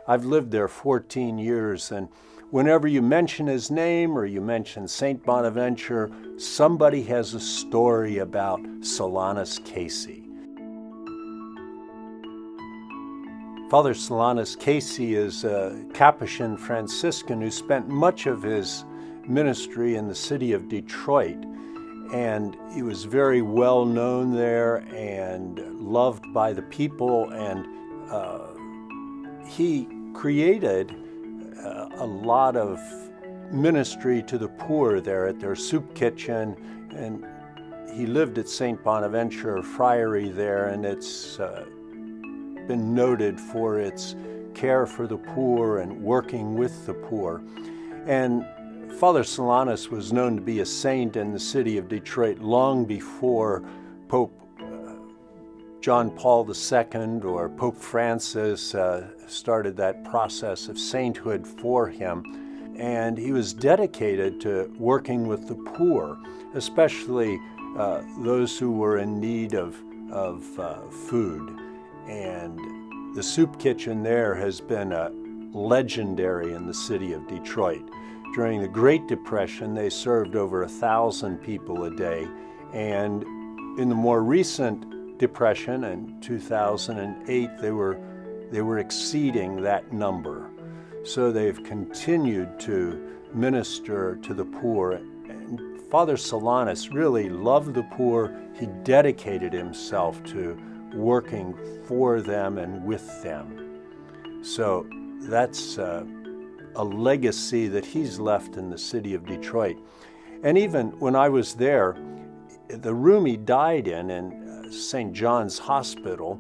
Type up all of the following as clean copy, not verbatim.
I've lived there 14 years, and whenever you mention his name or you mention St. Bonaventure, somebody has a story about Solanus Casey. Father Solanus Casey is a Capuchin Franciscan who spent much of his ministry in the city of Detroit, and he was very well known there and loved by the people, and he created a lot of ministry to the poor there at their soup kitchen, and he lived at St. Bonaventure Friary there, and it's been noted for its care for the poor and working with the poor. And Father Solanus was known to be a saint in the city of Detroit long before Pope John Paul II or Pope Francis started that process of sainthood for him. And he was dedicated to working with the poor, especially those who were in need of food. And the soup kitchen there has been legendary in the city of Detroit. During the Great Depression, they served over 1,000 people a day. And in the more recent Depression in 2008, they were exceeding that number. So they've continued to minister to the poor. And Father Solanus really loved the poor. He dedicated himself to working for them and with them. So that's a legacy that he's left in the city of Detroit. And even when I was there, the room he died in St. John's Hospital,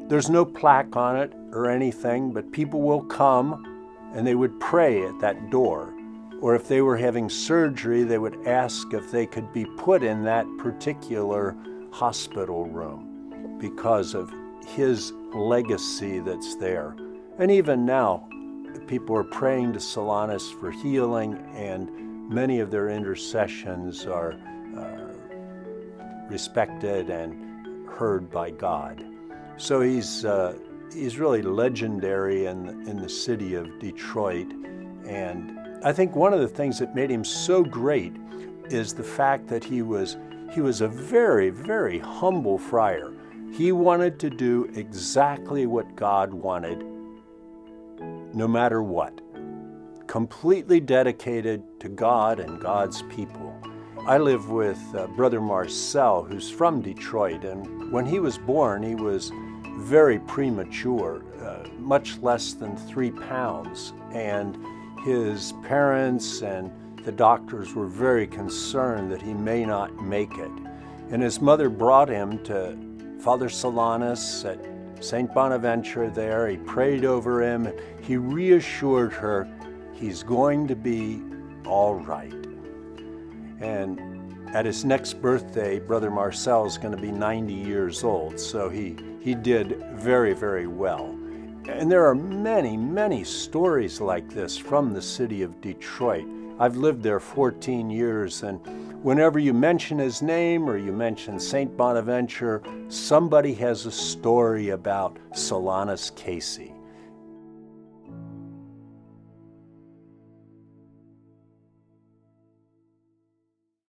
there's no plaque on it or anything, but people will come and they would pray at that door. Or if they were having surgery, they would ask if they could be put in that particular hospital room because of his legacy that's there. And even now, people are praying to Solanus for healing, and many of their intercessions are respected and heard by God. So he's really legendary in the city of Detroit. And I think one of the things that made him so great is the fact that he was a very, very humble friar. He wanted to do exactly what God wanted, no matter what. Completely dedicated to God and God's people. I live with Brother Marcel, who's from Detroit, and when he was born, he was very premature, much less than 3 pounds, and his parents and the doctors were very concerned that he may not make it. And his mother brought him to Father Solanus at St. Bonaventure there. He prayed over him, and he reassured her he's going to be all right. And at his next birthday, Brother Marcel is going to be 90 years old, so he did very, very well. And there are many, many stories like this from the city of Detroit. I've lived there 14 years, and whenever you mention his name or you mention St. Bonaventure, somebody has a story about Solanus Casey.